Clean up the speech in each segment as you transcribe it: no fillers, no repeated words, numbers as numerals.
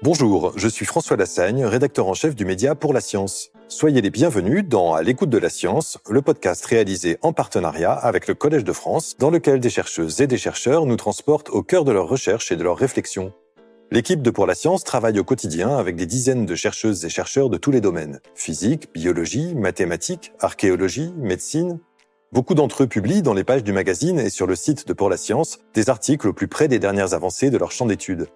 Bonjour, je suis François Lassagne, rédacteur en chef du média Pour la Science. Soyez les bienvenus dans À l'écoute de la science, le podcast réalisé en partenariat avec le Collège de France, dans lequel des chercheuses et des chercheurs nous transportent au cœur de leurs recherches et de leurs réflexions. L'équipe de Pour la Science travaille au quotidien avec des dizaines de chercheuses et chercheurs de tous les domaines. Physique, biologie, mathématiques, archéologie, médecine. Beaucoup d'entre eux publient dans les pages du magazine et sur le site de Pour la Science des articles au plus près des dernières avancées de leur champ d'études.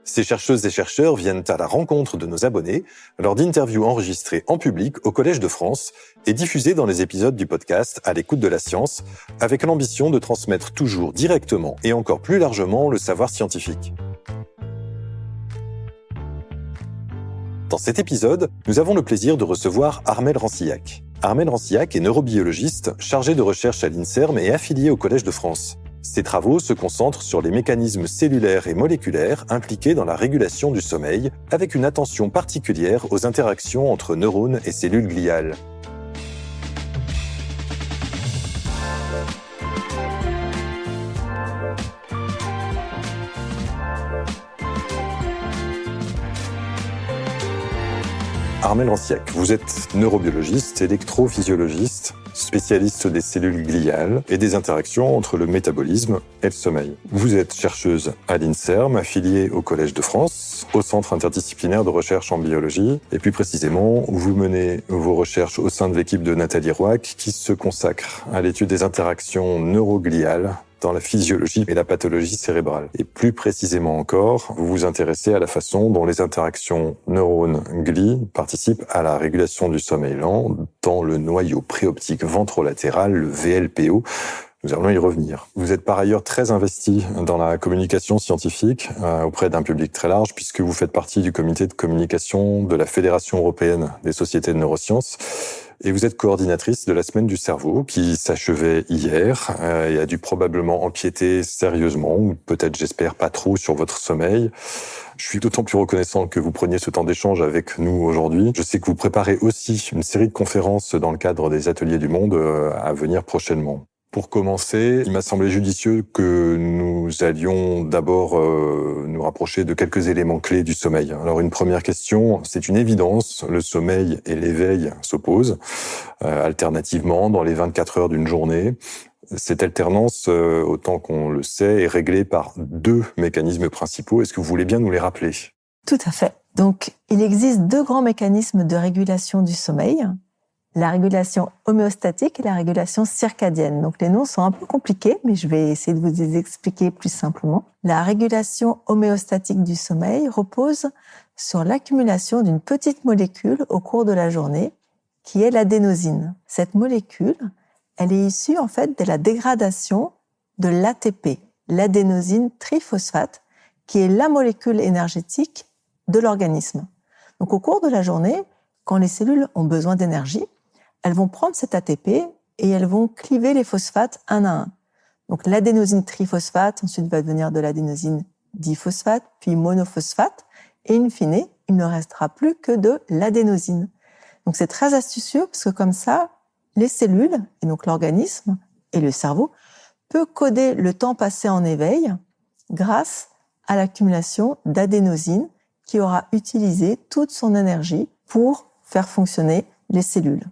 Ces chercheuses et chercheurs viennent à la rencontre de nos abonnés lors d'interviews enregistrées en public au Collège de France et diffusées dans les épisodes du podcast À l'écoute de la science, avec l'ambition de transmettre toujours directement et encore plus largement le savoir scientifique. Dans cet épisode, nous avons le plaisir de recevoir Armelle Rancillac. Armelle Rancillac est neurobiologiste, chargée de recherche à l'INSERM et affiliée au Collège de France. Ses travaux se concentrent sur les mécanismes cellulaires et moléculaires impliqués dans la régulation du sommeil, avec une attention particulière aux interactions entre neurones et cellules gliales. Armelle Rancillac, vous êtes neurobiologiste, électrophysiologiste, spécialiste des cellules gliales et des interactions entre le métabolisme et le sommeil. Vous êtes chercheuse à l'INSERM, affiliée au Collège de France, au Centre interdisciplinaire de recherche en biologie, et plus précisément, vous menez vos recherches au sein de l'équipe de Nathalie Rouac qui se consacre à l'étude des interactions neurogliales dans la physiologie et la pathologie cérébrale. Et plus précisément encore, vous vous intéressez à la façon dont les interactions neurones-gli participent à la régulation du sommeil lent dans le noyau préoptique ventrolatéral, le VLPO. Nous allons y revenir. Vous êtes par ailleurs très investi dans la communication scientifique auprès d'un public très large puisque vous faites partie du comité de communication de la Fédération européenne des sociétés de neurosciences. Et vous êtes coordinatrice de la Semaine du cerveau qui s'achevait hier et a dû probablement empiéter sérieusement, ou peut-être, j'espère, pas trop, sur votre sommeil. Je suis d'autant plus reconnaissant que vous preniez ce temps d'échange avec nous aujourd'hui. Je sais que vous préparez aussi une série de conférences dans le cadre des Ateliers du Monde à venir prochainement. Pour commencer, il m'a semblé judicieux que nous allions d'abord nous rapprocher de quelques éléments clés du sommeil. Alors une première question, c'est une évidence, le sommeil et l'éveil s'opposent alternativement dans les 24 heures d'une journée. Cette alternance, autant qu'on le sait, est réglée par deux mécanismes principaux. Est-ce que vous voulez bien nous les rappeler ? Tout à fait. Donc, il existe deux grands mécanismes de régulation du sommeil. La régulation homéostatique et la régulation circadienne. Donc les noms sont un peu compliqués, mais je vais essayer de vous les expliquer plus simplement. La régulation homéostatique du sommeil repose sur l'accumulation d'une petite molécule au cours de la journée, qui est l'adénosine. Cette molécule, elle est issue en fait de la dégradation de l'ATP, l'adénosine triphosphate, qui est la molécule énergétique de l'organisme. Donc au cours de la journée, quand les cellules ont besoin d'énergie, elles vont prendre cet ATP et elles vont cliver les phosphates un à un. Donc l'adénosine triphosphate, ensuite va devenir de l'adénosine diphosphate, puis monophosphate, et in fine, il ne restera plus que de l'adénosine. Donc c'est très astucieux parce que comme ça, les cellules, et donc l'organisme et le cerveau, peut coder le temps passé en éveil grâce à l'accumulation d'adénosine qui aura utilisé toute son énergie pour faire fonctionner les cellules.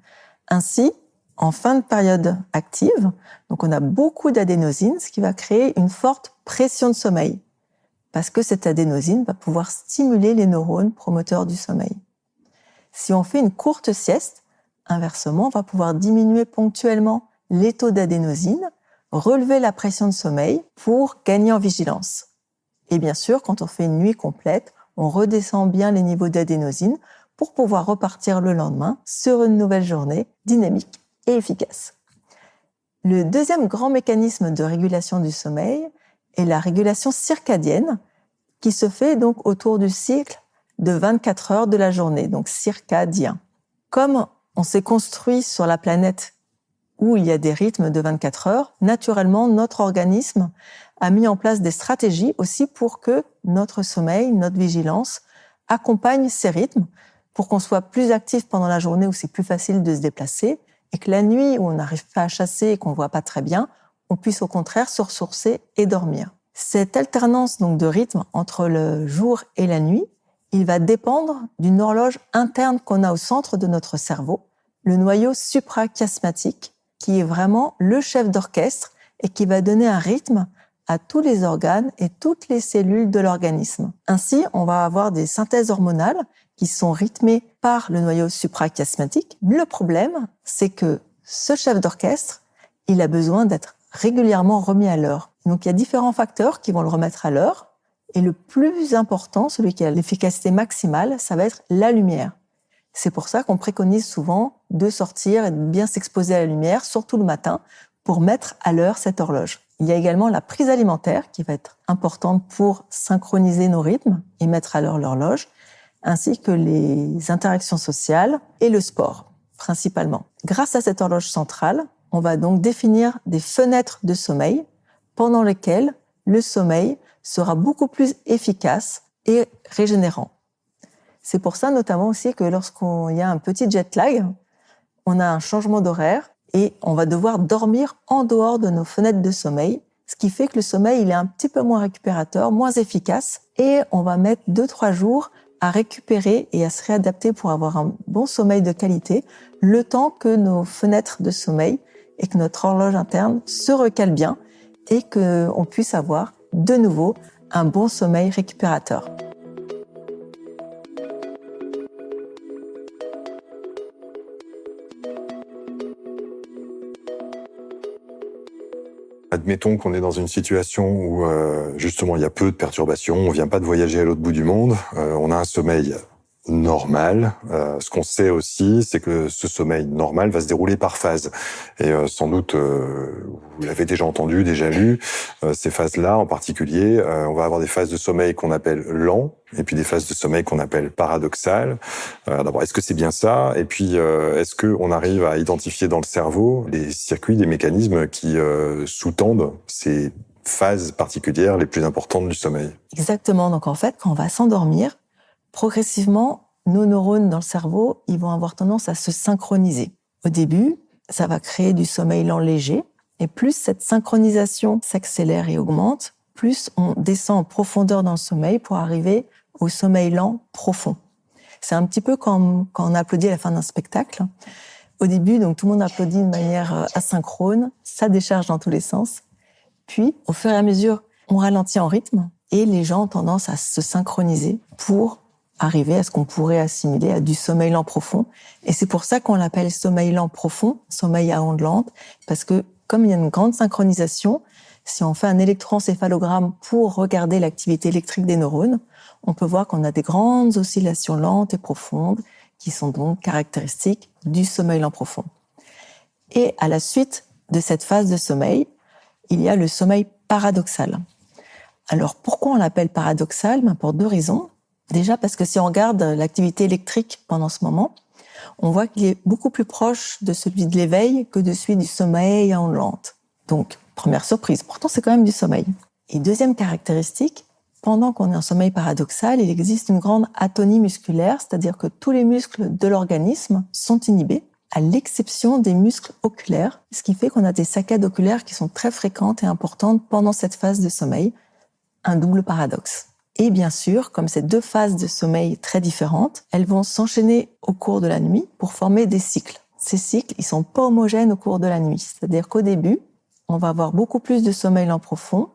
Ainsi, en fin de période active, donc on a beaucoup d'adénosine, ce qui va créer une forte pression de sommeil, parce que cette adénosine va pouvoir stimuler les neurones promoteurs du sommeil. Si on fait une courte sieste, inversement, on va pouvoir diminuer ponctuellement les taux d'adénosine, relever la pression de sommeil pour gagner en vigilance. Et bien sûr, quand on fait une nuit complète, on redescend bien les niveaux d'adénosine pour pouvoir repartir le lendemain sur une nouvelle journée dynamique et efficace. Le deuxième grand mécanisme de régulation du sommeil est la régulation circadienne qui se fait donc autour du cycle de 24 heures de la journée, donc circadien. Comme on s'est construit sur la planète où il y a des rythmes de 24 heures, naturellement, notre organisme a mis en place des stratégies aussi pour que notre sommeil, notre vigilance accompagne ces rythmes, pour qu'on soit plus actif pendant la journée où c'est plus facile de se déplacer, et que la nuit où on n'arrive pas à chasser et qu'on ne voit pas très bien, on puisse au contraire se ressourcer et dormir. Cette alternance donc de rythme entre le jour et la nuit il va dépendre d'une horloge interne qu'on a au centre de notre cerveau, le noyau suprachiasmatique, qui est vraiment le chef d'orchestre et qui va donner un rythme à tous les organes et toutes les cellules de l'organisme. Ainsi, on va avoir des synthèses hormonales qui sont rythmées par le noyau suprachiasmatique. Le problème, c'est que ce chef d'orchestre, il a besoin d'être régulièrement remis à l'heure. Donc, il y a différents facteurs qui vont le remettre à l'heure. Et le plus important, celui qui a l'efficacité maximale, ça va être la lumière. C'est pour ça qu'on préconise souvent de sortir et de bien s'exposer à la lumière, surtout le matin, pour mettre à l'heure cette horloge. Il y a également la prise alimentaire qui va être importante pour synchroniser nos rythmes et mettre à l'heure l'horloge, ainsi que les interactions sociales et le sport, principalement. Grâce à cette horloge centrale, on va donc définir des fenêtres de sommeil pendant lesquelles le sommeil sera beaucoup plus efficace et régénérant. C'est pour ça notamment aussi que lorsqu'il y a un petit jet lag, on a un changement d'horaire et on va devoir dormir en dehors de nos fenêtres de sommeil, ce qui fait que le sommeil il est un petit peu moins récupérateur, moins efficace, et on va mettre 2-3 jours à récupérer et à se réadapter pour avoir un bon sommeil de qualité, le temps que nos fenêtres de sommeil et que notre horloge interne se recale bien et qu'on puisse avoir de nouveau un bon sommeil récupérateur. Admettons qu'on est dans une situation où justement il y a peu de perturbations, on vient pas de voyager à l'autre bout du monde, on a un sommeil normal. Ce qu'on sait aussi, c'est que ce sommeil normal va se dérouler par phases. Et sans doute, vous l'avez déjà entendu, déjà lu, ces phases-là en particulier, on va avoir des phases de sommeil qu'on appelle lent, et puis des phases de sommeil qu'on appelle paradoxales. D'abord, est-ce que c'est bien ça? Et puis, est-ce qu'on arrive à identifier dans le cerveau des circuits, des mécanismes qui sous-tendent ces phases particulières les plus importantes du sommeil? Exactement. Donc en fait, quand on va s'endormir, progressivement, nos neurones dans le cerveau, ils vont avoir tendance à se synchroniser. Au début, ça va créer du sommeil lent léger, et plus cette synchronisation s'accélère et augmente, plus on descend en profondeur dans le sommeil pour arriver au sommeil lent profond. C'est un petit peu comme quand on applaudit à la fin d'un spectacle. Au début, donc tout le monde applaudit de manière asynchrone, ça décharge dans tous les sens. Puis, au fur et à mesure, on ralentit en rythme, et les gens ont tendance à se synchroniser pour arriver à ce qu'on pourrait assimiler à du sommeil lent profond. Et c'est pour ça qu'on l'appelle sommeil lent profond, sommeil à ondes lentes, parce que comme il y a une grande synchronisation, si on fait un électroencéphalogramme pour regarder l'activité électrique des neurones, on peut voir qu'on a des grandes oscillations lentes et profondes qui sont donc caractéristiques du sommeil lent profond. Et à la suite de cette phase de sommeil, il y a le sommeil paradoxal. Alors pourquoi on l'appelle paradoxal? Pour 2 raisons. Déjà parce que si on regarde l'activité électrique pendant ce moment, on voit qu'il est beaucoup plus proche de celui de l'éveil que de celui du sommeil à ondes lentes. Donc, première surprise, pourtant c'est quand même du sommeil. Et deuxième caractéristique, pendant qu'on est en sommeil paradoxal, il existe une grande atonie musculaire, c'est-à-dire que tous les muscles de l'organisme sont inhibés, à l'exception des muscles oculaires, ce qui fait qu'on a des saccades oculaires qui sont très fréquentes et importantes pendant cette phase de sommeil, un double paradoxe. Et bien sûr, comme ces 2 phases de sommeil très différentes, elles vont s'enchaîner au cours de la nuit pour former des cycles. Ces cycles, ils sont pas homogènes au cours de la nuit. C'est-à-dire qu'au début, on va avoir beaucoup plus de sommeil lent profond,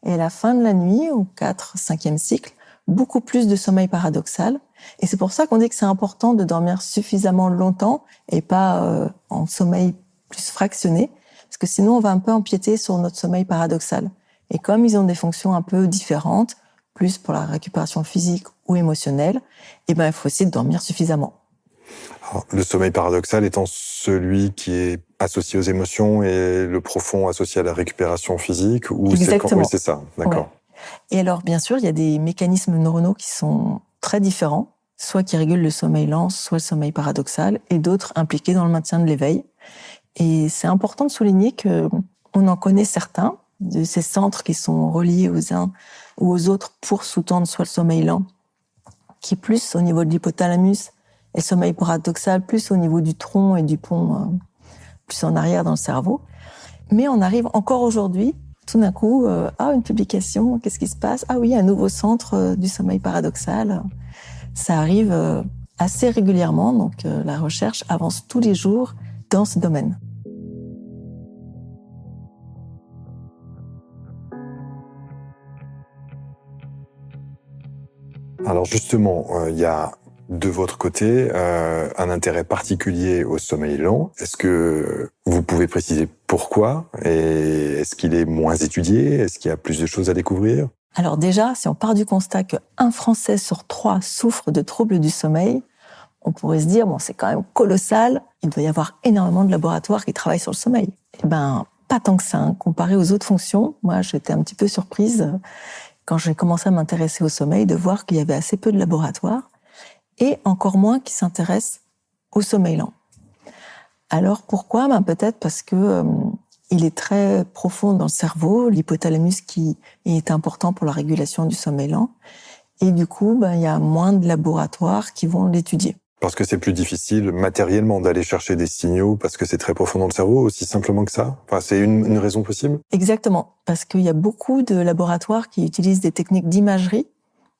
et à la fin de la nuit, au 4-5e cycle, beaucoup plus de sommeil paradoxal. Et c'est pour ça qu'on dit que c'est important de dormir suffisamment longtemps et pas en sommeil plus fractionné, parce que sinon on va un peu empiéter sur notre sommeil paradoxal. Et comme ils ont des fonctions un peu différentes, plus pour la récupération physique ou émotionnelle, il faut essayer de dormir suffisamment. Alors, le sommeil paradoxal étant celui qui est associé aux émotions et le profond associé à la récupération physique, ou Exactement. Oui, c'est ça, d'accord. Ouais. Et alors, bien sûr, il y a des mécanismes neuronaux qui sont très différents, soit qui régulent le sommeil lent, soit le sommeil paradoxal, et d'autres impliqués dans le maintien de l'éveil. Et c'est important de souligner qu'on en connaît certains, de ces centres qui sont reliés aux uns ou aux autres pour sous-tendre soit le sommeil lent, qui est plus au niveau de l'hypothalamus, et le sommeil paradoxal plus au niveau du tronc et du pont, plus en arrière dans le cerveau. Mais on arrive encore aujourd'hui, tout d'un coup, une publication, qu'est-ce qui se passe? Ah oui, un nouveau centre du sommeil paradoxal. Ça arrive assez régulièrement, donc la recherche avance tous les jours dans ce domaine. Alors justement, il y a de votre côté un intérêt particulier au sommeil lent. Est-ce que vous pouvez préciser pourquoi? Et est-ce qu'il est moins étudié? Est-ce qu'il y a plus de choses à découvrir? Alors déjà, si on part du constat qu'un Français sur 3 souffre de troubles du sommeil, on pourrait se dire, bon, c'est quand même colossal, il doit y avoir énormément de laboratoires qui travaillent sur le sommeil. Eh ben, pas tant que ça, hein. Comparé aux autres fonctions, moi, j'étais un petit peu surprise quand j'ai commencé à m'intéresser au sommeil de voir qu'il y avait assez peu de laboratoires et encore moins qui s'intéressent au sommeil lent. Alors pourquoi? Peut-être parce que il est très profond dans le cerveau, l'hypothalamus qui est important pour la régulation du sommeil lent, et du coup, il y a moins de laboratoires qui vont l'étudier. Parce que c'est plus difficile matériellement d'aller chercher des signaux parce que c'est très profond dans le cerveau, aussi simplement que ça? Enfin, c'est une raison possible? Exactement, parce qu'il y a beaucoup de laboratoires qui utilisent des techniques d'imagerie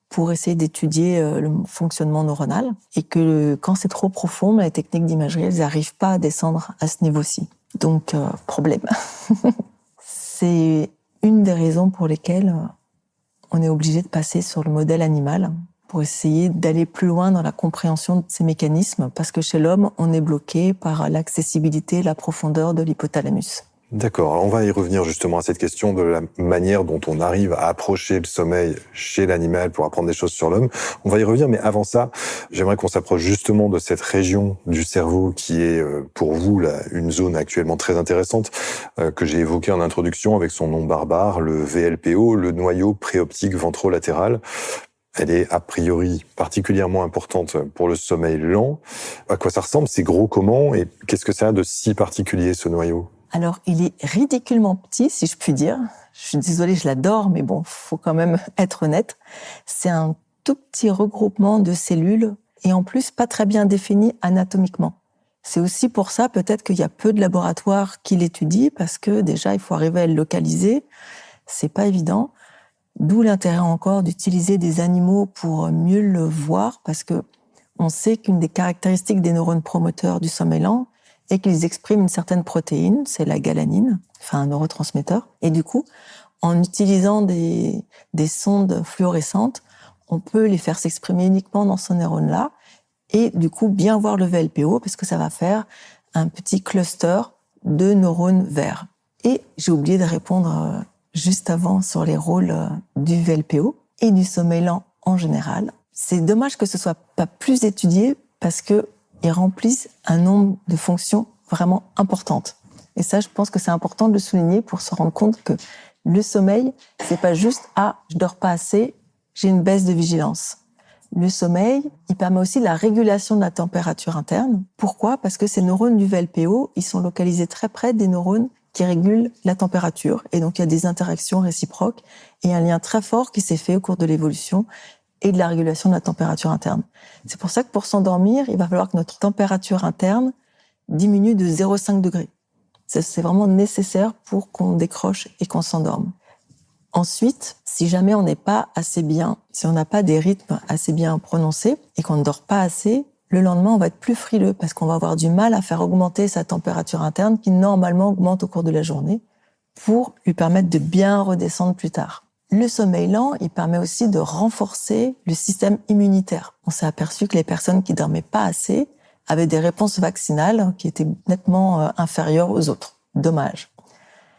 pour essayer d'étudier le fonctionnement neuronal, et que quand c'est trop profond, les techniques d'imagerie, elles n'arrivent pas à descendre à ce niveau-ci. Donc, problème. C'est une des raisons pour lesquelles on est obligé de passer sur le modèle animal pour essayer d'aller plus loin dans la compréhension de ces mécanismes, parce que chez l'homme, on est bloqué par l'accessibilité, la profondeur de l'hypothalamus. D'accord. Alors on va y revenir justement à cette question de la manière dont on arrive à approcher le sommeil chez l'animal pour apprendre des choses sur l'homme. On va y revenir, mais avant ça, j'aimerais qu'on s'approche justement de cette région du cerveau qui est pour vous là, une zone actuellement très intéressante que j'ai évoquée en introduction avec son nom barbare, le VLPO, le noyau préoptique ventrolatéral. Elle est a priori particulièrement importante pour le sommeil lent. À quoi ça ressemble? C'est gros comment? Et qu'est-ce que ça a de si particulier, ce noyau? Alors, il est ridiculement petit, si je puis dire. Je suis désolée, je l'adore, mais bon, faut quand même être honnête. C'est un tout petit regroupement de cellules et en plus pas très bien défini anatomiquement. C'est aussi pour ça peut-être qu'il y a peu de laboratoires qui l'étudient, parce que déjà, il faut arriver à le localiser. C'est pas évident. D'où l'intérêt encore d'utiliser des animaux pour mieux le voir, parce que on sait qu'une des caractéristiques des neurones promoteurs du sommeil lent est qu'ils expriment une certaine protéine, c'est la galanine, enfin un neurotransmetteur. Et du coup, en utilisant des sondes fluorescentes, on peut les faire s'exprimer uniquement dans ce neurone-là, et du coup bien voir le VLPO, parce que ça va faire un petit cluster de neurones verts. Et j'ai oublié de répondre juste avant sur les rôles du VLPO et du sommeil lent en général. C'est dommage que ce soit pas plus étudié, parce que ils remplissent un nombre de fonctions vraiment importantes. Et ça, je pense que c'est important de le souligner pour se rendre compte que le sommeil, c'est pas juste « Ah, je dors pas assez, j'ai une baisse de vigilance ». Le sommeil, il permet aussi la régulation de la température interne. Pourquoi? Parce que ces neurones du VLPO, ils sont localisés très près des neurones qui régulent la température. Et donc, il y a des interactions réciproques et un lien très fort qui s'est fait au cours de l'évolution et de la régulation de la température interne. C'est pour ça que pour s'endormir, il va falloir que notre température interne diminue de 0,5 degrés. C'est vraiment nécessaire pour qu'on décroche et qu'on s'endorme. Ensuite, si jamais on n'est pas assez bien, si on n'a pas des rythmes assez bien prononcés et qu'on ne dort pas assez, le lendemain, on va être plus frileux parce qu'on va avoir du mal à faire augmenter sa température interne qui normalement augmente au cours de la journée pour lui permettre de bien redescendre plus tard. Le sommeil lent, il permet aussi de renforcer le système immunitaire. On s'est aperçu que les personnes qui dormaient pas assez avaient des réponses vaccinales qui étaient nettement inférieures aux autres. Dommage.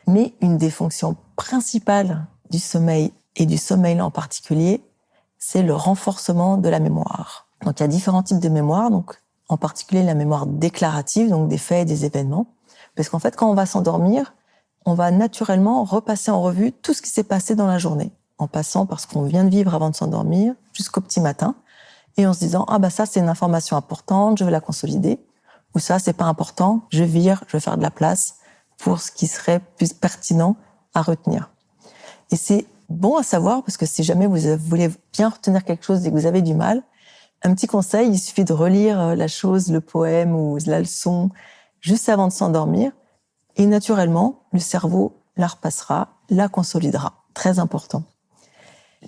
Mais une des fonctions principales du sommeil, et du sommeil lent en particulier, c'est le renforcement de la mémoire. Donc il y a différents types de mémoire, donc en particulier la mémoire déclarative, donc des faits et des événements. Parce qu'en fait, quand on va s'endormir, on va naturellement repasser en revue tout ce qui s'est passé dans la journée, en passant par ce qu'on vient de vivre avant de s'endormir jusqu'au petit matin, et en se disant « Ah ça c'est une information importante, je vais la consolider », ou « Ça c'est pas important, je vire, je vais faire de la place pour ce qui serait plus pertinent à retenir ». Et c'est bon à savoir, parce que si jamais vous voulez bien retenir quelque chose et que vous avez du mal, un petit conseil, il suffit de relire la chose, le poème ou la leçon juste avant de s'endormir, et naturellement, le cerveau la repassera, la consolidera. Très important.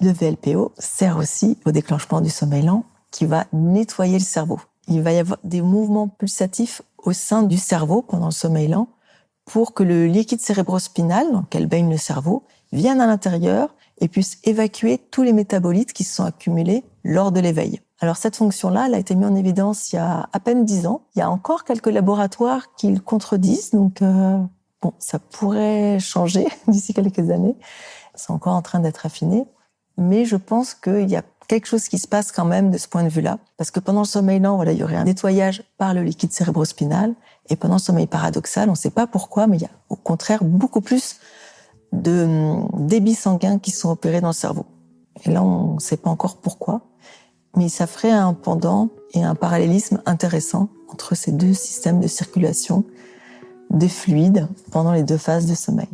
Le VLPO sert aussi au déclenchement du sommeil lent, qui va nettoyer le cerveau. Il va y avoir des mouvements pulsatifs au sein du cerveau pendant le sommeil lent pour que le liquide cérébrospinal, dans lequel baigne le cerveau, vienne à l'intérieur et puisse évacuer tous les métabolites qui se sont accumulés lors de l'éveil. Alors cette fonction-là, elle a été mise en évidence il y a à peine 10 ans. Il y a encore quelques laboratoires qui le contredisent, donc ça pourrait changer d'ici quelques années. C'est encore en train d'être affiné, mais je pense qu'il y a quelque chose qui se passe quand même de ce point de vue-là, parce que pendant le sommeil lent, il y aurait un nettoyage par le liquide cérébrospinal, et pendant le sommeil paradoxal, on ne sait pas pourquoi, mais il y a au contraire beaucoup plus de débits sanguins qui sont opérés dans le cerveau. Et là, on ne sait pas encore pourquoi, mais ça ferait un pendant et un parallélisme intéressant entre ces deux systèmes de circulation des fluides pendant les deux phases de sommeil.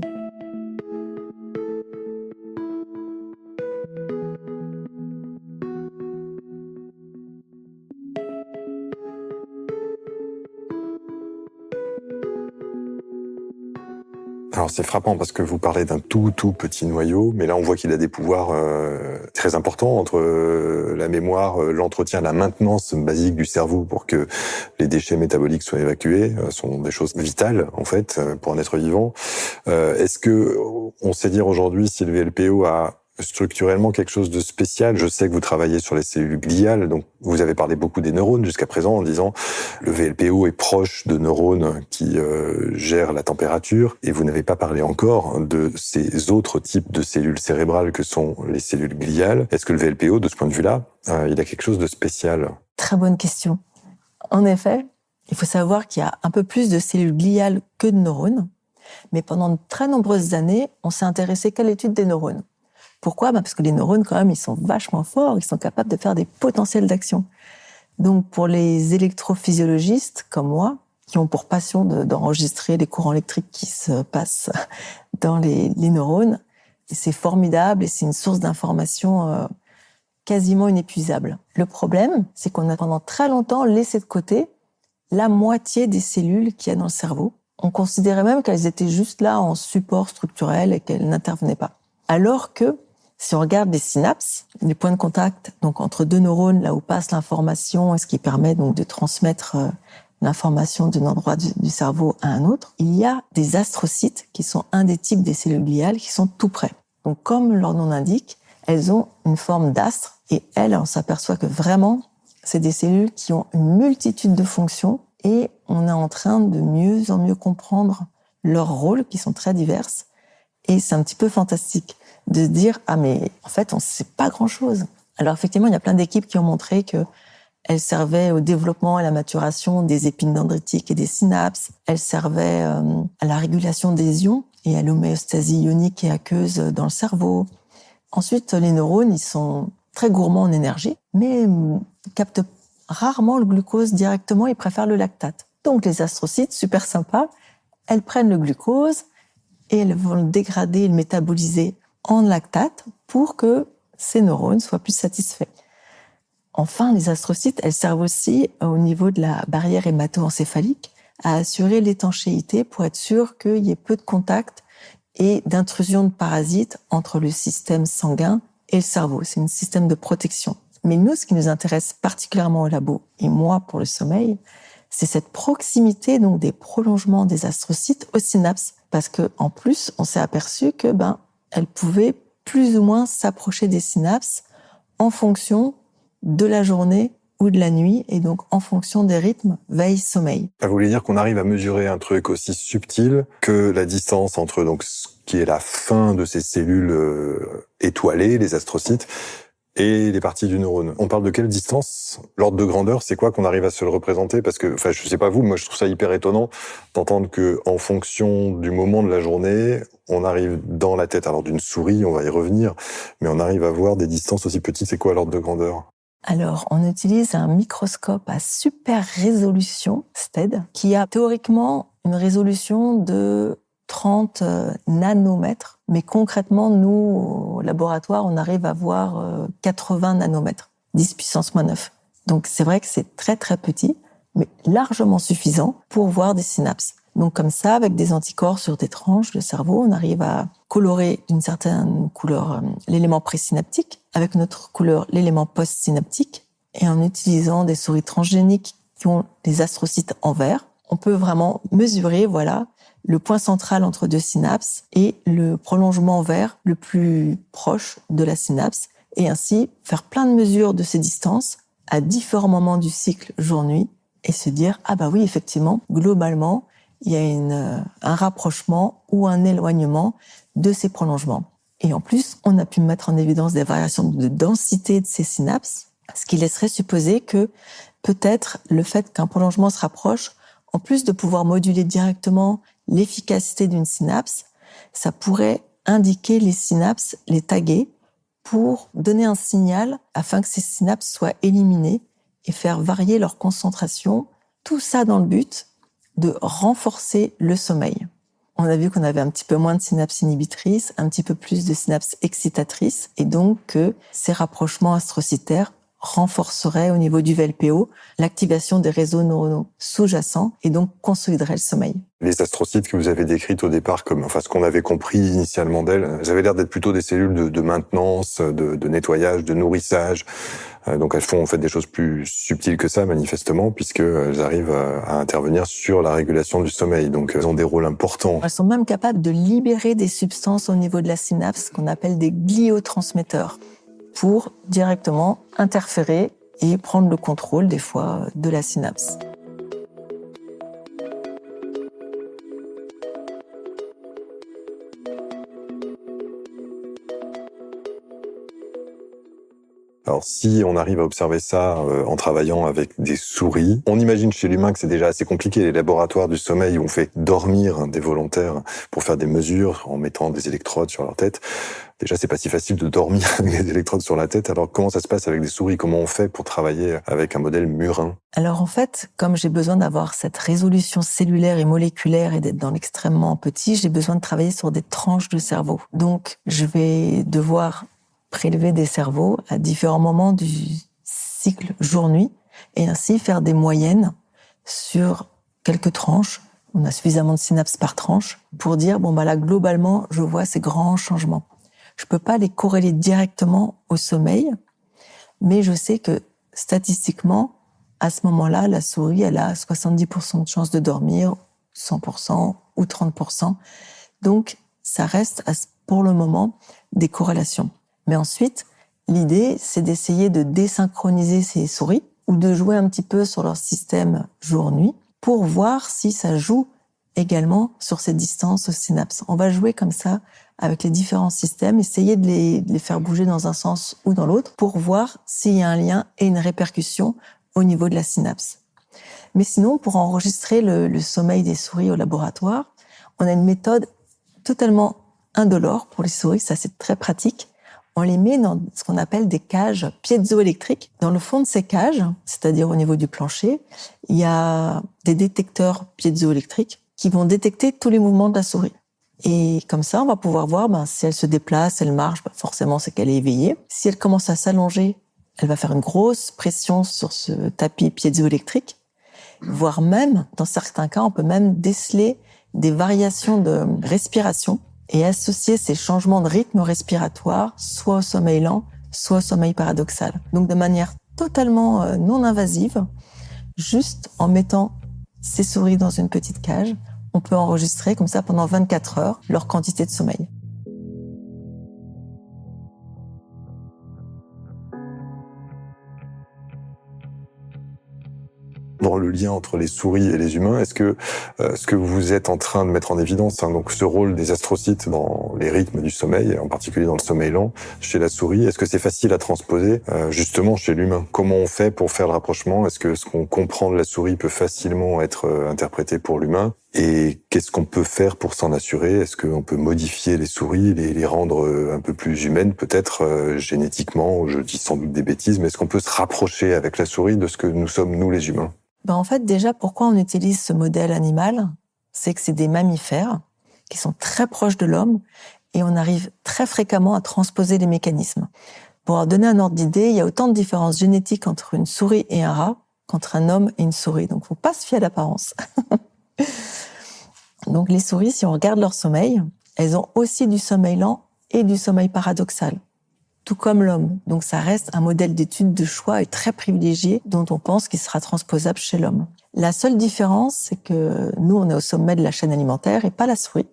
Alors c'est frappant parce que vous parlez d'un tout petit noyau, mais là on voit qu'il a des pouvoirs très importants entre la mémoire, l'entretien, la maintenance basique du cerveau pour que les déchets métaboliques soient évacués, sont des choses vitales en fait pour un être vivant. Est-ce que on sait dire aujourd'hui si le VLPO a structurellement quelque chose de spécial? Je sais que vous travaillez sur les cellules gliales, donc vous avez parlé beaucoup des neurones jusqu'à présent en disant le VLPO est proche de neurones qui gèrent la température, et vous n'avez pas parlé encore de ces autres types de cellules cérébrales que sont les cellules gliales. Est-ce que le VLPO, de ce point de vue-là, il a quelque chose de spécial? Très bonne question. En effet, il faut savoir qu'il y a un peu plus de cellules gliales que de neurones, mais pendant de très nombreuses années, on s'est intéressé qu'à l'étude des neurones. Pourquoi ? Parce que les neurones, quand même, ils sont vachement forts, ils sont capables de faire des potentiels d'action. Donc, pour les électrophysiologistes comme moi, qui ont pour passion d'enregistrer les courants électriques qui se passent dans les neurones, c'est formidable et c'est une source d'information quasiment inépuisable. Le problème, c'est qu'on a pendant très longtemps laissé de côté la moitié des cellules qu'il y a dans le cerveau. On considérait même qu'elles étaient juste là en support structurel et qu'elles n'intervenaient pas. Alors que, si on regarde les synapses, les points de contact, donc entre deux neurones, là où passe l'information, et ce qui permet donc de transmettre l'information d'un endroit du cerveau à un autre, il y a des astrocytes qui sont un des types des cellules gliales qui sont tout près. Donc, comme leur nom l'indique, elles ont une forme d'astre, et elles, on s'aperçoit que vraiment, c'est des cellules qui ont une multitude de fonctions, et on est en train de mieux en mieux comprendre leurs rôles, qui sont très diverses. Et c'est un petit peu fantastique de se dire « Ah, mais en fait, on ne sait pas grand-chose ». Alors effectivement, il y a plein d'équipes qui ont montré qu'elles servaient au développement et à la maturation des épines dendritiques et des synapses. Elles servaient à la régulation des ions et à l'homéostasie ionique et aqueuse dans le cerveau. Ensuite, les neurones, ils sont très gourmands en énergie, mais captent rarement le glucose directement, ils préfèrent le lactate. Donc les astrocytes, super sympas, elles prennent le glucose et elles vont le dégrader et le métaboliser en lactate pour que ces neurones soient plus satisfaits. Enfin, les astrocytes, elles servent aussi au niveau de la barrière hémato-encéphalique à assurer l'étanchéité pour être sûr qu'il y ait peu de contact et d'intrusion de parasites entre le système sanguin et le cerveau. C'est un système de protection. Mais nous, ce qui nous intéresse particulièrement au labo, et moi pour le sommeil, c'est cette proximité donc des prolongements des astrocytes aux synapses. Parce que en plus, on s'est aperçu que elles pouvaient plus ou moins s'approcher des synapses en fonction de la journée ou de la nuit, et donc en fonction des rythmes veille-sommeil. Ça voulait dire qu'on arrive à mesurer un truc aussi subtil que la distance entre donc ce qui est la fin de ces cellules étoilées, les astrocytes, et les parties du neurone. On parle de quelle distance? L'ordre de grandeur, c'est quoi qu'on arrive à se le représenter? Parce que, je sais pas vous, moi je trouve ça hyper étonnant d'entendre que, en fonction du moment de la journée, on arrive dans la tête, alors d'une souris, on va y revenir, mais on arrive à voir des distances aussi petites. C'est quoi l'ordre de grandeur? Alors, on utilise un microscope à super résolution, STED, qui a théoriquement une résolution de 30 nanomètres. Mais concrètement, nous, au laboratoire, on arrive à voir 80 nanomètres, 10 puissance moins 9. Donc, c'est vrai que c'est très, très petit, mais largement suffisant pour voir des synapses. Donc, comme ça, avec des anticorps sur des tranches de cerveau, on arrive à colorer d'une certaine couleur l'élément présynaptique, avec notre couleur l'élément postsynaptique, et en utilisant des souris transgéniques qui ont des astrocytes en vert, on peut vraiment mesurer, le point central entre deux synapses et le prolongement vert le plus proche de la synapse, et ainsi faire plein de mesures de ces distances à différents moments du cycle jour-nuit et se dire, ah bah oui, effectivement, globalement, il y a un rapprochement ou un éloignement de ces prolongements. Et en plus, on a pu mettre en évidence des variations de densité de ces synapses, ce qui laisserait supposer que peut-être le fait qu'un prolongement se rapproche, en plus de pouvoir moduler directement l'efficacité d'une synapse, ça pourrait indiquer les synapses, les taguer, pour donner un signal afin que ces synapses soient éliminées et faire varier leur concentration. Tout ça dans le but de renforcer le sommeil. On a vu qu'on avait un petit peu moins de synapses inhibitrices, un petit peu plus de synapses excitatrices, et donc que ces rapprochements astrocytaires renforceraient au niveau du VLPO l'activation des réseaux neuronaux sous-jacents et donc consolideraient le sommeil. Les astrocytes que vous avez décrites au départ, ce qu'on avait compris initialement d'elles, elles avaient l'air d'être plutôt des cellules de maintenance, de nettoyage, de nourrissage. Donc elles font en fait des choses plus subtiles que ça, manifestement, puisqu'elles arrivent à intervenir sur la régulation du sommeil. Donc elles ont des rôles importants. Elles sont même capables de libérer des substances au niveau de la synapse qu'on appelle des gliotransmetteurs, pour directement interférer et prendre le contrôle des fois de la synapse. Alors si on arrive à observer ça en travaillant avec des souris, on imagine chez l'humain que c'est déjà assez compliqué. Les laboratoires du sommeil où on fait dormir des volontaires pour faire des mesures en mettant des électrodes sur leur tête. Déjà, c'est pas si facile de dormir avec des électrodes sur la tête. Alors comment ça se passe avec des souris? Comment on fait pour travailler avec un modèle murin? Alors en fait, comme j'ai besoin d'avoir cette résolution cellulaire et moléculaire et d'être dans l'extrêmement petit, j'ai besoin de travailler sur des tranches de cerveau. Donc je vais devoir prélever des cerveaux à différents moments du cycle jour-nuit et ainsi faire des moyennes sur quelques tranches. On a suffisamment de synapses par tranche pour dire, là, globalement, je vois ces grands changements. Je peux pas les corréler directement au sommeil, mais je sais que statistiquement, à ce moment-là, la souris, elle a 70% de chances de dormir, 100% ou 30%. Donc, ça reste pour le moment des corrélations. Mais ensuite, l'idée, c'est d'essayer de désynchroniser ces souris ou de jouer un petit peu sur leur système jour-nuit pour voir si ça joue également sur ces distances aux synapses. On va jouer comme ça avec les différents systèmes, essayer de les faire bouger dans un sens ou dans l'autre pour voir s'il y a un lien et une répercussion au niveau de la synapse. Mais sinon, pour enregistrer le sommeil des souris au laboratoire, on a une méthode totalement indolore pour les souris, ça c'est très pratique. On les met dans ce qu'on appelle des cages piézoélectriques. Dans le fond de ces cages, c'est-à-dire au niveau du plancher, il y a des détecteurs piézoélectriques qui vont détecter tous les mouvements de la souris. Et comme ça, on va pouvoir voir si elle se déplace, elle marche, forcément c'est qu'elle est éveillée. Si elle commence à s'allonger, elle va faire une grosse pression sur ce tapis piézoélectrique, voire même, dans certains cas, on peut même déceler des variations de respiration et associer ces changements de rythme respiratoire soit au sommeil lent, soit au sommeil paradoxal. Donc de manière totalement non invasive, juste en mettant ces souris dans une petite cage, on peut enregistrer comme ça pendant 24 heures leur quantité de sommeil. Dans le lien entre les souris et les humains, est-ce que ce que vous êtes en train de mettre en évidence, donc ce rôle des astrocytes dans les rythmes du sommeil, en particulier dans le sommeil lent chez la souris, est-ce que c'est facile à transposer justement chez l'humain? Comment on fait pour faire le rapprochement? Est-ce que ce qu'on comprend de la souris peut facilement être interprété pour l'humain? Et qu'est-ce qu'on peut faire pour s'en assurer? Est-ce qu'on peut modifier les souris, les rendre un peu plus humaines, peut-être génétiquement? Je dis sans doute des bêtises, mais est-ce qu'on peut se rapprocher avec la souris de ce que nous sommes, nous les humains? En fait, déjà, pourquoi on utilise ce modèle animal? C'est que c'est des mammifères qui sont très proches de l'homme et on arrive très fréquemment à transposer les mécanismes. Pour leur donner un ordre d'idée, il y a autant de différences génétiques entre une souris et un rat qu'entre un homme et une souris. Donc, faut pas se fier à l'apparence. Donc, les souris, si on regarde leur sommeil, elles ont aussi du sommeil lent et du sommeil paradoxal. tout comme l'homme. Donc ça reste un modèle d'étude de choix et très privilégié dont on pense qu'il sera transposable chez l'homme. La seule différence, c'est que nous, on est au sommet de la chaîne alimentaire et pas la souris.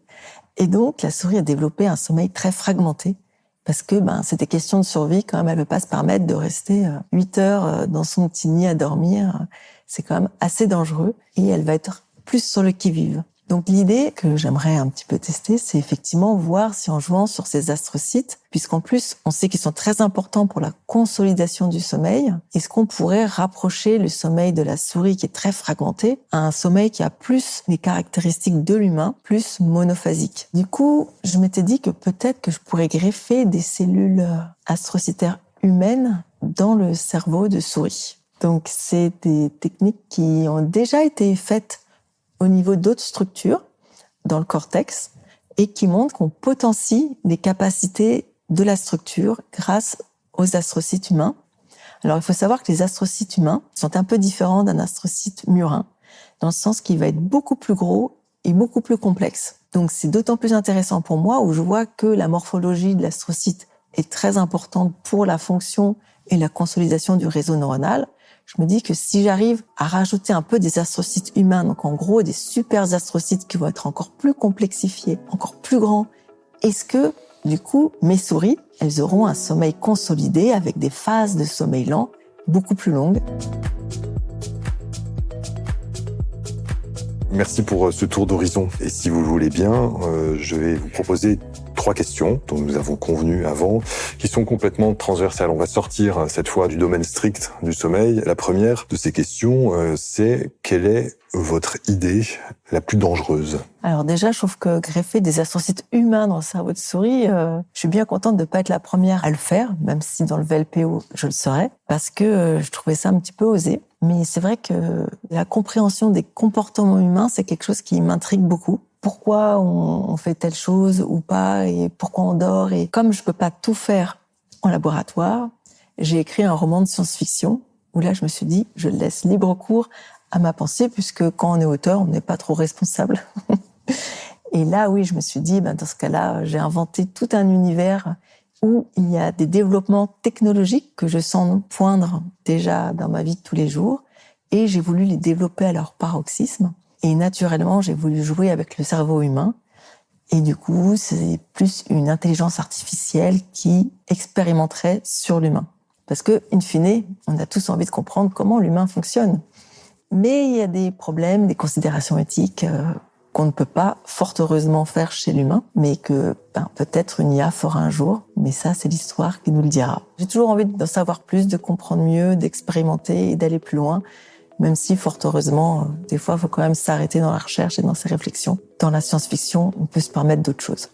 Et donc, la souris a développé un sommeil très fragmenté parce que c'est des questions de survie quand même. Elle ne peut pas se permettre de rester 8 heures dans son petit nid à dormir. C'est quand même assez dangereux et elle va être plus sur le qui-vive. Donc l'idée que j'aimerais un petit peu tester, c'est effectivement voir si en jouant sur ces astrocytes, puisqu'en plus on sait qu'ils sont très importants pour la consolidation du sommeil, est-ce qu'on pourrait rapprocher le sommeil de la souris qui est très fragmenté à un sommeil qui a plus les caractéristiques de l'humain, plus monophasique. Du coup, je m'étais dit que peut-être que je pourrais greffer des cellules astrocytaires humaines dans le cerveau de souris. Donc c'est des techniques qui ont déjà été faites au niveau d'autres structures dans le cortex et qui montrent qu'on potentie les capacités de la structure grâce aux astrocytes humains. Alors, il faut savoir que les astrocytes humains sont un peu différents d'un astrocyte murin, dans le sens qu'il va être beaucoup plus gros et beaucoup plus complexe. Donc, c'est d'autant plus intéressant pour moi où je vois que la morphologie de l'astrocyte est très importante pour la fonction et la consolidation du réseau neuronal. Je me dis que si j'arrive à rajouter un peu des astrocytes humains, donc en gros des super astrocytes qui vont être encore plus complexifiés, encore plus grands, est-ce que, du coup, mes souris, elles auront un sommeil consolidé avec des phases de sommeil lent beaucoup plus longues? Merci pour ce tour d'horizon. Et si vous le voulez bien, je vais vous proposer 3 questions dont nous avons convenu avant, qui sont complètement transversales. On va sortir cette fois du domaine strict du sommeil. La première de ces questions, c'est quelle est votre idée la plus dangereuse? Alors déjà, je trouve que greffer des astrocytes humains dans le cerveau de souris, je suis bien contente de ne pas être la première à le faire, même si dans le VLPO, je le serais, parce que je trouvais ça un petit peu osé. Mais c'est vrai que la compréhension des comportements humains, c'est quelque chose qui m'intrigue beaucoup. Pourquoi on fait telle chose ou pas, et pourquoi on dort. Et comme je peux pas tout faire en laboratoire, j'ai écrit un roman de science-fiction où là, je me suis dit, je laisse libre cours à ma pensée, puisque quand on est auteur, on n'est pas trop responsable. Et là, oui, je me suis dit, dans ce cas-là, j'ai inventé tout un univers où il y a des développements technologiques que je sens poindre déjà dans ma vie de tous les jours, et j'ai voulu les développer à leur paroxysme. Et naturellement, j'ai voulu jouer avec le cerveau humain. Et du coup, c'est plus une intelligence artificielle qui expérimenterait sur l'humain. Parce que, in fine, on a tous envie de comprendre comment l'humain fonctionne. Mais il y a des problèmes, des considérations éthiques qu'on ne peut pas, fort heureusement, faire chez l'humain, mais que peut-être une IA fera un jour. Mais ça, c'est l'histoire qui nous le dira. J'ai toujours envie d'en savoir plus, de comprendre mieux, d'expérimenter et d'aller plus loin. Même si, fort heureusement, des fois, il faut quand même s'arrêter dans la recherche et dans ses réflexions. Dans la science-fiction, on peut se permettre d'autres choses.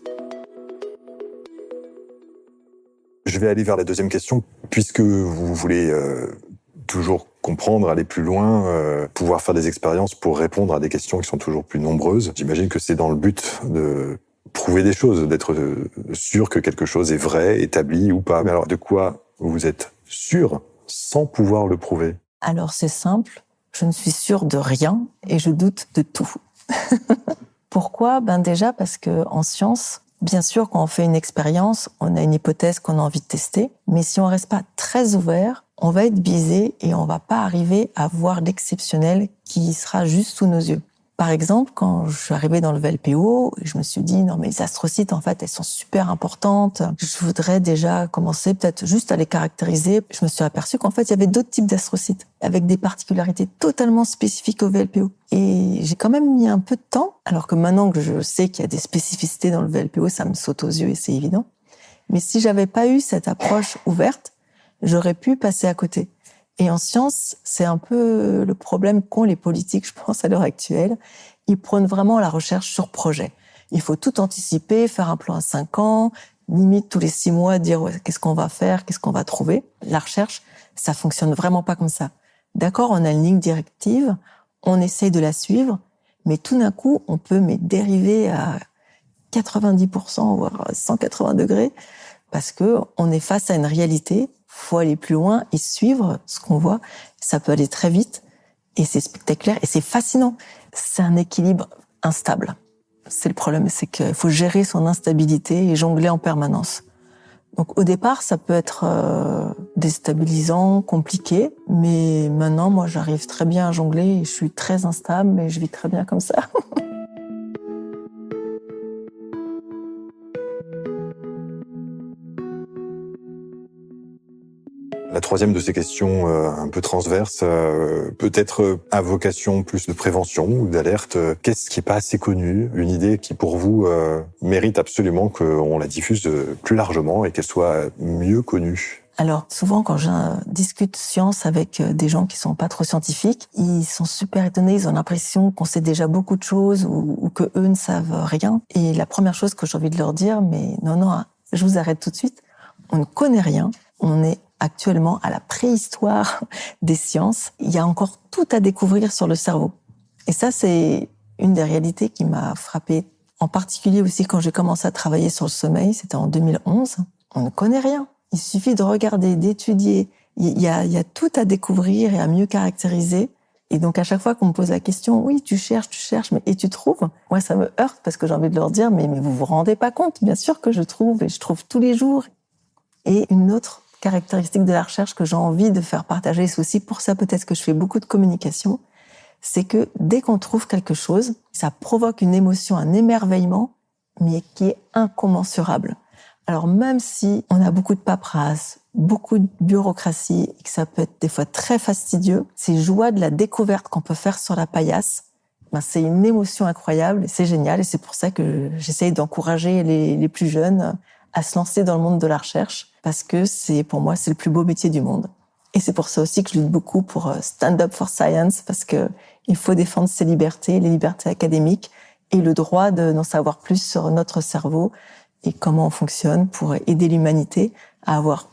Je vais aller vers la deuxième question. Puisque vous voulez toujours comprendre, aller plus loin, pouvoir faire des expériences pour répondre à des questions qui sont toujours plus nombreuses, j'imagine que c'est dans le but de prouver des choses, d'être sûr que quelque chose est vrai, établi ou pas. Mais alors, de quoi vous êtes sûr sans pouvoir le prouver? Alors, c'est simple. Je ne suis sûre de rien et je doute de tout. Pourquoi ? Déjà parce que en science, bien sûr, quand on fait une expérience, on a une hypothèse qu'on a envie de tester, mais si on reste pas très ouvert, on va être biaisé et on va pas arriver à voir l'exceptionnel qui sera juste sous nos yeux. Par exemple, quand je suis arrivée dans le VLPO, je me suis dit, non mais les astrocytes, en fait, elles sont super importantes. Je voudrais déjà commencer peut-être juste à les caractériser. Je me suis aperçue qu'en fait, il y avait d'autres types d'astrocytes avec des particularités totalement spécifiques au VLPO. Et j'ai quand même mis un peu de temps, alors que maintenant que je sais qu'il y a des spécificités dans le VLPO, ça me saute aux yeux et c'est évident. Mais si j'avais pas eu cette approche ouverte, j'aurais pu passer à côté. Et en science, c'est un peu le problème qu'ont les politiques, je pense, à l'heure actuelle. Ils prônent vraiment la recherche sur projet. Il faut tout anticiper, faire un plan à 5 ans, limite tous les 6 mois, dire qu'est-ce qu'on va faire, qu'est-ce qu'on va trouver. La recherche, ça fonctionne vraiment pas comme ça. D'accord, on a une ligne directive, on essaye de la suivre, mais tout d'un coup, on peut dériver à 90%, voire 180 degrés, parce que on est face à une réalité. Faut aller plus loin et suivre ce qu'on voit. Ça peut aller très vite et c'est spectaculaire et c'est fascinant. C'est un équilibre instable. C'est le problème, c'est qu'il faut gérer son instabilité et jongler en permanence. Donc au départ, ça peut être déstabilisant, compliqué, mais maintenant, moi, j'arrive très bien à jongler et je suis très instable et je vis très bien comme ça. La troisième de ces questions un peu transverses, peut-être à vocation plus de prévention ou d'alerte. Qu'est-ce qui n'est pas assez connu? Une idée qui, pour vous, mérite absolument qu'on la diffuse plus largement et qu'elle soit mieux connue? Alors, souvent, quand je discute science avec des gens qui sont pas trop scientifiques, ils sont super étonnés, ils ont l'impression qu'on sait déjà beaucoup de choses ou que eux ne savent rien. Et la première chose que j'ai envie de leur dire, mais non, je vous arrête tout de suite. On ne connaît rien. On est actuellement à la préhistoire des sciences. Il y a encore tout à découvrir sur le cerveau. Et ça, c'est une des réalités qui m'a frappée. En particulier aussi quand j'ai commencé à travailler sur le sommeil, c'était en 2011. On ne connaît rien. Il suffit de regarder, d'étudier. Il y a tout à découvrir et à mieux caractériser. Et donc, à chaque fois qu'on me pose la question, oui, tu cherches, mais et tu trouves? Moi, ça me heurte parce que j'ai envie de leur dire, mais vous vous rendez pas compte? Bien sûr que je trouve et je trouve tous les jours. Et une autre caractéristique de la recherche que j'ai envie de faire partager, c'est aussi pour ça peut-être que je fais beaucoup de communication, c'est que dès qu'on trouve quelque chose, ça provoque une émotion, un émerveillement, mais qui est incommensurable. Alors même si on a beaucoup de paperasse, beaucoup de bureaucratie, et que ça peut être des fois très fastidieux, ces joies de la découverte qu'on peut faire sur la paillasse, c'est une émotion incroyable, et c'est génial, et c'est pour ça que j'essaye d'encourager les plus jeunes à se lancer dans le monde de la recherche, parce que pour moi, c'est le plus beau métier du monde. Et c'est pour ça aussi que je lutte beaucoup pour Stand Up for Science, parce que il faut défendre ses libertés, les libertés académiques, et le droit d'en savoir plus sur notre cerveau et comment on fonctionne pour aider l'humanité à avoir,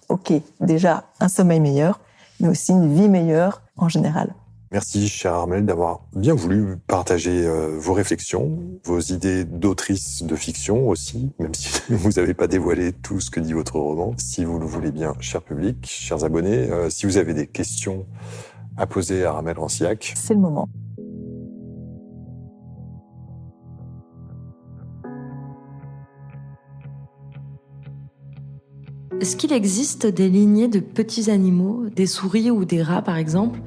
déjà un sommeil meilleur, mais aussi une vie meilleure en général. Merci, chère Armelle, d'avoir bien voulu partager vos réflexions, vos idées d'autrice de fiction aussi, même si vous n'avez pas dévoilé tout ce que dit votre roman. Si vous le voulez bien, cher public, chers abonnés, si vous avez des questions à poser à Armelle Rancillac, c'est le moment. Est-ce qu'il existe des lignées de petits animaux, des souris ou des rats par exemple,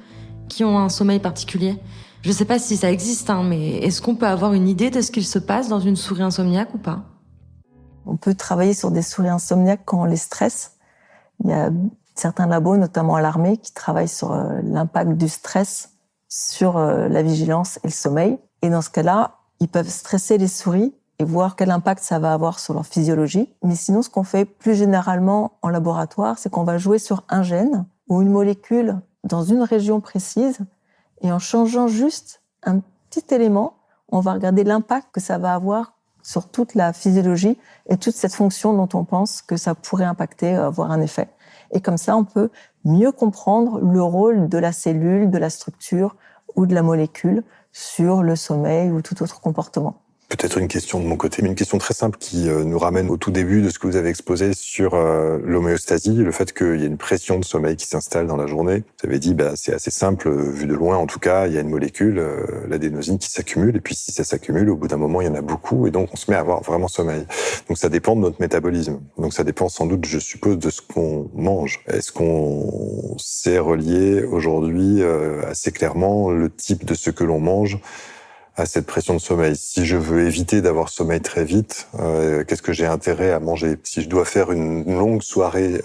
qui ont un sommeil particulier? Je ne sais pas si ça existe, mais est-ce qu'on peut avoir une idée de ce qu'il se passe dans une souris insomniaque ou pas? On peut travailler sur des souris insomniaques quand on les stresse. Il y a certains labos, notamment à l'armée, qui travaillent sur l'impact du stress sur la vigilance et le sommeil. Et dans ce cas-là, ils peuvent stresser les souris et voir quel impact ça va avoir sur leur physiologie. Mais sinon, ce qu'on fait plus généralement en laboratoire, c'est qu'on va jouer sur un gène ou une molécule dans une région précise, et en changeant juste un petit élément, on va regarder l'impact que ça va avoir sur toute la physiologie et toute cette fonction dont on pense que ça pourrait impacter, avoir un effet. Et comme ça, on peut mieux comprendre le rôle de la cellule, de la structure ou de la molécule sur le sommeil ou tout autre comportement. Peut-être une question de mon côté, mais une question très simple qui nous ramène au tout début de ce que vous avez exposé sur l'homéostasie, le fait qu'il y a une pression de sommeil qui s'installe dans la journée. Vous avez dit, c'est assez simple, vu de loin en tout cas, il y a une molécule, l'adénosine, qui s'accumule, et puis si ça s'accumule, au bout d'un moment, il y en a beaucoup, et donc on se met à avoir vraiment sommeil. Donc ça dépend de notre métabolisme. Donc ça dépend sans doute, je suppose, de ce qu'on mange. Est-ce qu'on sait relier aujourd'hui assez clairement le type de ce que l'on mange à cette pression de sommeil? Si je veux éviter d'avoir sommeil très vite, qu'est-ce que j'ai intérêt à manger? Si je dois faire une longue soirée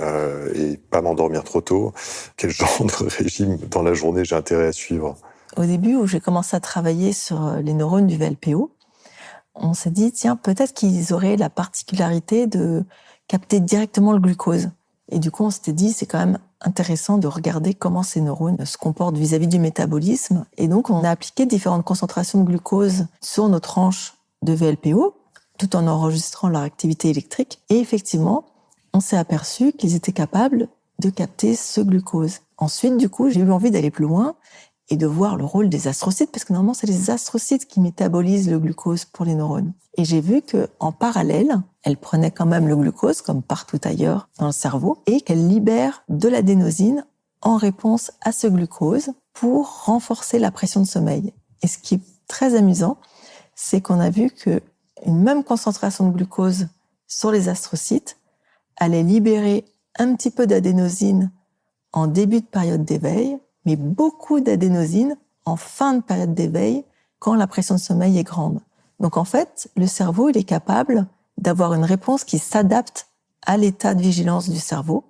et pas m'endormir trop tôt, quel genre de régime dans la journée j'ai intérêt à suivre? Au début, où j'ai commencé à travailler sur les neurones du VLPO, on s'est dit, tiens, peut-être qu'ils auraient la particularité de capter directement le glucose. Et du coup, on s'était dit, c'est quand même intéressant de regarder comment ces neurones se comportent vis-à-vis du métabolisme. Et donc, on a appliqué différentes concentrations de glucose sur nos tranches de VLPO, tout en enregistrant leur activité électrique. Et effectivement, on s'est aperçu qu'ils étaient capables de capter ce glucose. Ensuite, du coup, j'ai eu envie d'aller plus loin et de voir le rôle des astrocytes, parce que normalement, c'est les astrocytes qui métabolisent le glucose pour les neurones. Et j'ai vu qu'en parallèle, elles prenaient quand même le glucose, comme partout ailleurs dans le cerveau, et qu'elles libèrent de l'adénosine en réponse à ce glucose pour renforcer la pression de sommeil. Et ce qui est très amusant, c'est qu'on a vu qu'une même concentration de glucose sur les astrocytes allait libérer un petit peu d'adénosine en début de période d'éveil, mais beaucoup d'adénosine en fin de période d'éveil quand la pression de sommeil est grande. Donc en fait, le cerveau, il est capable d'avoir une réponse qui s'adapte à l'état de vigilance du cerveau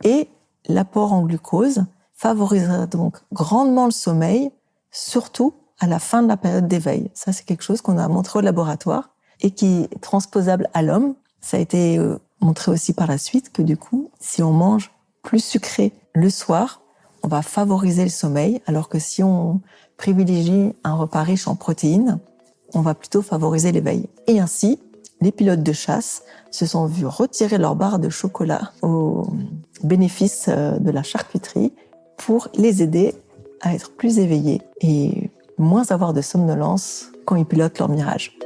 et l'apport en glucose favorisera donc grandement le sommeil, surtout à la fin de la période d'éveil. Ça, c'est quelque chose qu'on a montré au laboratoire et qui est transposable à l'homme. Ça a été montré aussi par la suite que du coup, si on mange plus sucré le soir, on va favoriser le sommeil, alors que si on privilégie un repas riche en protéines, on va plutôt favoriser l'éveil. Et ainsi, les pilotes de chasse se sont vus retirer leur barre de chocolat au bénéfice de la charcuterie pour les aider à être plus éveillés et moins avoir de somnolence quand ils pilotent leur mirage.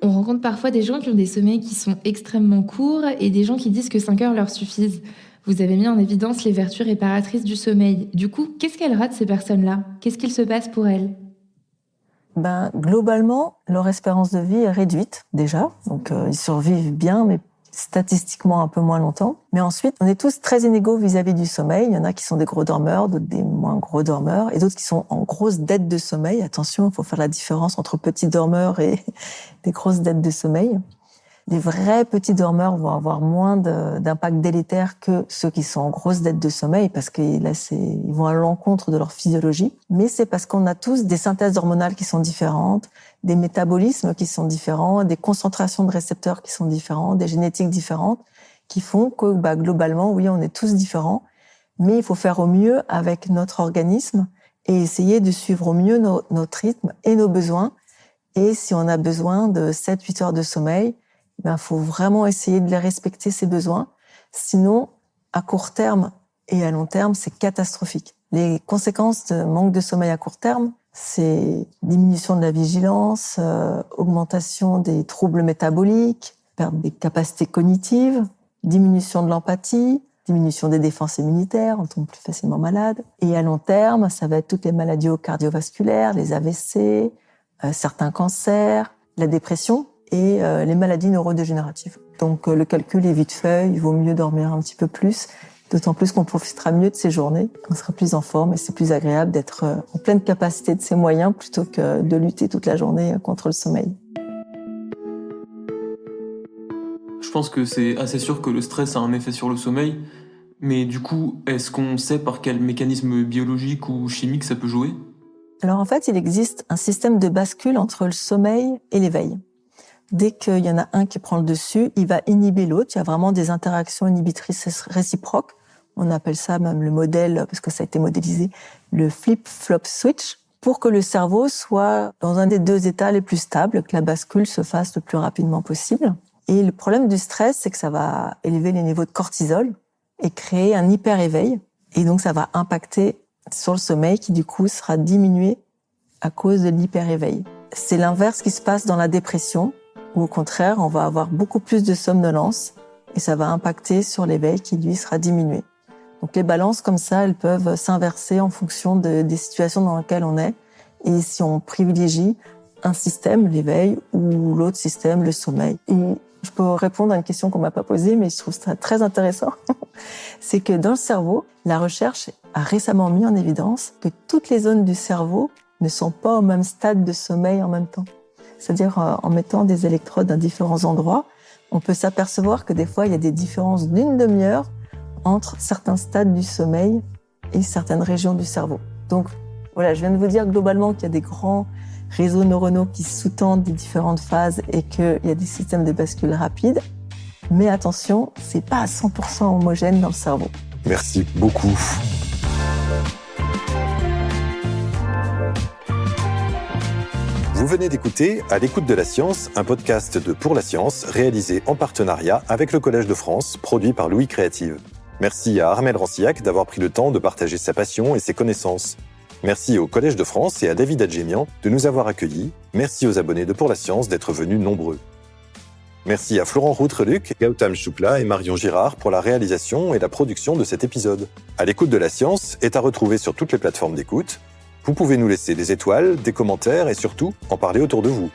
On rencontre parfois des gens qui ont des sommeils qui sont extrêmement courts et des gens qui disent que 5 heures leur suffisent. Vous avez mis en évidence les vertus réparatrices du sommeil. Du coup, qu'est-ce qu'elles ratent, ces personnes-là ? Qu'est-ce qu'il se passe pour elles ? Globalement, leur espérance de vie est réduite, déjà. Donc, ils survivent bien, mais statistiquement un peu moins longtemps. Mais ensuite, on est tous très inégaux vis-à-vis du sommeil. Il y en a qui sont des gros dormeurs, d'autres des moins gros dormeurs, et d'autres qui sont en grosse dette de sommeil. Attention, il faut faire la différence entre petits dormeurs et des grosses dettes de sommeil. Les vrais petits dormeurs vont avoir moins d'impact délétère que ceux qui sont en grosse dette de sommeil, parce que là, ils vont à l'encontre de leur physiologie. Mais c'est parce qu'on a tous des synthèses hormonales qui sont différentes, des métabolismes qui sont différents, des concentrations de récepteurs qui sont différentes, des génétiques différentes, qui font que globalement, oui, on est tous différents, mais il faut faire au mieux avec notre organisme et essayer de suivre au mieux notre rythme et nos besoins. Et si on a besoin de 7-8 heures de sommeil, faut vraiment essayer de les respecter, ces besoins. Sinon, à court terme et à long terme, c'est catastrophique. Les conséquences de manque de sommeil à court terme, c'est diminution de la vigilance, augmentation des troubles métaboliques, perte des capacités cognitives, diminution de l'empathie, diminution des défenses immunitaires, on tombe plus facilement malade. Et à long terme, ça va être toutes les maladies cardiovasculaires, les AVC, certains cancers, la dépression et les maladies neurodégénératives. Donc le calcul est vite fait, il vaut mieux dormir un petit peu plus, d'autant plus qu'on profitera mieux de ces journées, on sera plus en forme et c'est plus agréable d'être en pleine capacité de ses moyens plutôt que de lutter toute la journée contre le sommeil. Je pense que c'est assez sûr que le stress a un effet sur le sommeil, mais du coup, est-ce qu'on sait par quel mécanisme biologique ou chimique ça peut jouer ? Alors en fait, il existe un système de bascule entre le sommeil et l'éveil. Dès qu'il y en a un qui prend le dessus, il va inhiber l'autre. Il y a vraiment des interactions inhibitrices réciproques. On appelle ça même le modèle, parce que ça a été modélisé, le flip-flop switch, pour que le cerveau soit dans un des deux états les plus stables, que la bascule se fasse le plus rapidement possible. Et le problème du stress, c'est que ça va élever les niveaux de cortisol et créer un hyper-éveil. Et donc, ça va impacter sur le sommeil qui, du coup, sera diminué à cause de l'hyper-éveil. C'est l'inverse qui se passe dans la dépression, où au contraire, on va avoir beaucoup plus de somnolence et ça va impacter sur l'éveil qui, lui, sera diminué. Donc les balances comme ça, elles peuvent s'inverser en fonction des situations dans lesquelles on est. Et si on privilégie un système, l'éveil, ou l'autre système, le sommeil. Et je peux répondre à une question qu'on m'a pas posée, mais je trouve ça très intéressant. C'est que dans le cerveau, la recherche a récemment mis en évidence que toutes les zones du cerveau ne sont pas au même stade de sommeil en même temps. C'est-à-dire, en mettant des électrodes à différents endroits, on peut s'apercevoir que des fois, il y a des différences d'une demi-heure entre certains stades du sommeil et certaines régions du cerveau. Donc, voilà, je viens de vous dire globalement qu'il y a des grands réseaux neuronaux qui sous-tendent des différentes phases et qu'il y a des systèmes de bascule rapides. Mais attention, c'est pas à 100% homogène dans le cerveau. Merci beaucoup. Vous venez d'écouter À l'écoute de la science, un podcast de Pour la science réalisé en partenariat avec le Collège de France, produit par Louis Créative. Merci à Armelle Rancillac d'avoir pris le temps de partager sa passion et ses connaissances. Merci au Collège de France et à David Adjemian de nous avoir accueillis. Merci aux abonnés de Pour la science d'être venus nombreux. Merci à Florent Routreluc, Gautam Choukla et Marion Girard pour la réalisation et la production de cet épisode. À l'écoute de la science est à retrouver sur toutes les plateformes d'écoute. Vous pouvez nous laisser des étoiles, des commentaires et surtout en parler autour de vous.